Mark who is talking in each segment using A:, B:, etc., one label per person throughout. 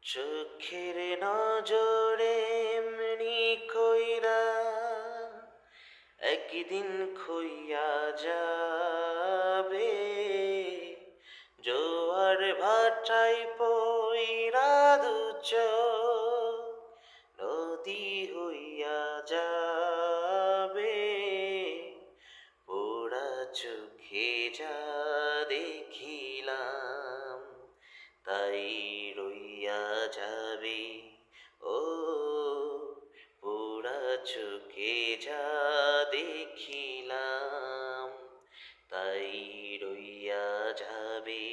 A: চোখের নজরে এমনি কইরা একদিন খইয়া যাবে। জোয়ার ভাটায় পইরা দু চোখ নদী হইয়া যাবে। পোড়া চোখে যা দেখিলাম তাই রইয়া যাবে। ও পোড়া চোখে যা দেখিলাম তাই রইয়া যাবে।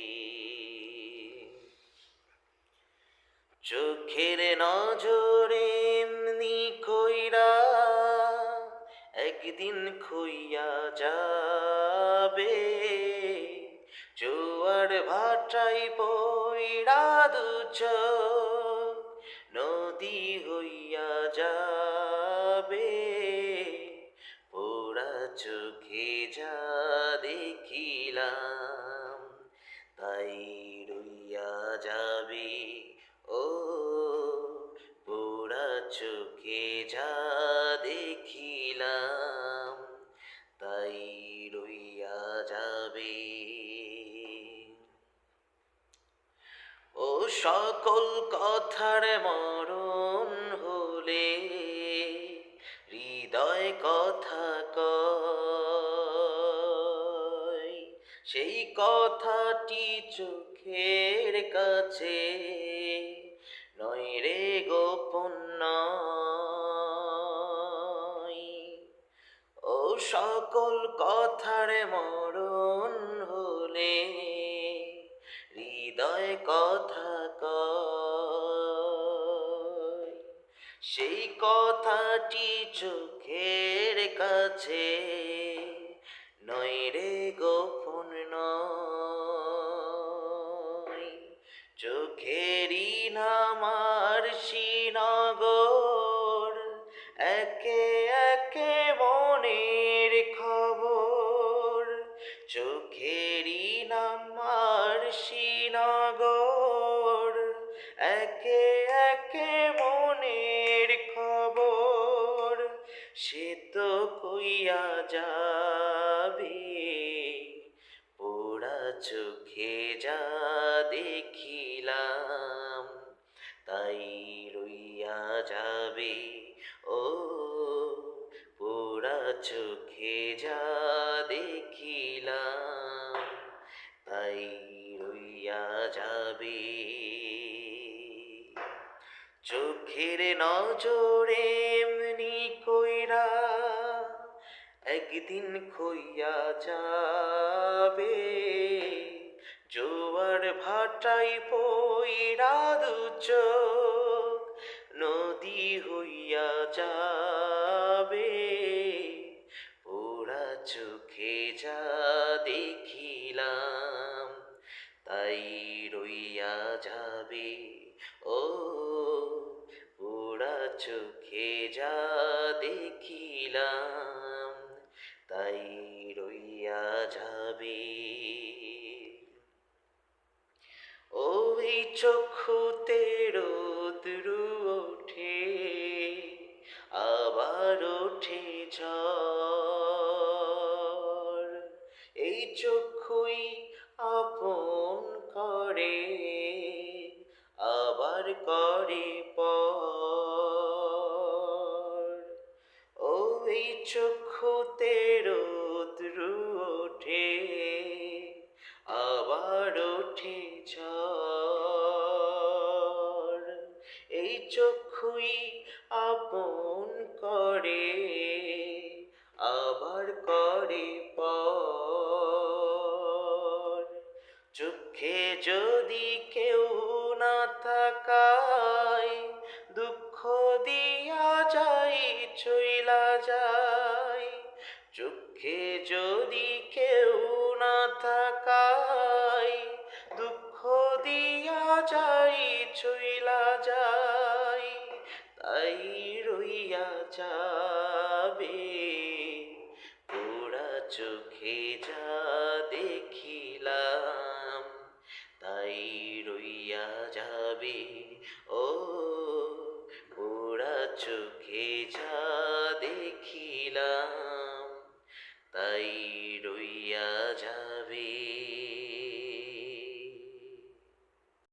A: চোখের নজরে এমনি কইরা একদিন খইয়া যাবে। জোয়ার ভাটায় পইড়া দু চোখ নদী হইয়া যাবে। পোড়া চোখে যা দেখিলাম তাই রইয়া যাবে। ও পোড়া চোখে যা দেখিলাম তাই রইয়া যাবে। ও সকল কথার মরণ হলে হৃদয় কথা কয়, সেই কথাটি চোখের কাছে নয় রে গোপন নয়। ও সকল কথার মরণ হলে হৃদয় কথা কয়, সেই কথাটি চোখের কাছে নয় রে গোপন নয়। চোখেরই নামার শ্রীনগর একে একে মনের খবর। চোখেরই নামার শ্রীনগর একে একে মনের খবর। সে তো কইয়া যাবে পোড়া চোখে যা দেখিলাম তাই রইয়া যাবে। ও পোড়া চোখে যা দেখিলাম তাই রইয়া যাবে। চোখের নজরে এমনি কইরা একদিন খইয়া যাবে। জোয়ার ভাটায় পইড়া দু চোখ নদী হইয়া যাবে। পোড়া চোখে যা দেখিলাম তাই রইয়া যাবে। ও পোড়া চোখে যা দেখিলাম তাই রইয়া যাবে। ওই চক্ষুতে রোদ্র ওঠে আবার ওঠে ঝড়। এই চক্ষুই আপন করে আবার করে পর। ওই চক্ষুতে রোদ্র ওঠে আবার ওঠে ঝড়। এই চক্ষুই আপন করে আবার করে পর। চোখে যদি কেউ না তাকায় দুঃখ দিয়া যাই চইলা যায়। চোখে যদি কেউ না তাকায় দুঃখ দিয়া যাই চইলা যায় তাই রইয়া যাবে। পোড়া চোখে যা দেখিলাম তাই রইয়া রইয়া যাবে। ও ওরা চোখে যা দেখিলাম তাই রইয়া যাবে।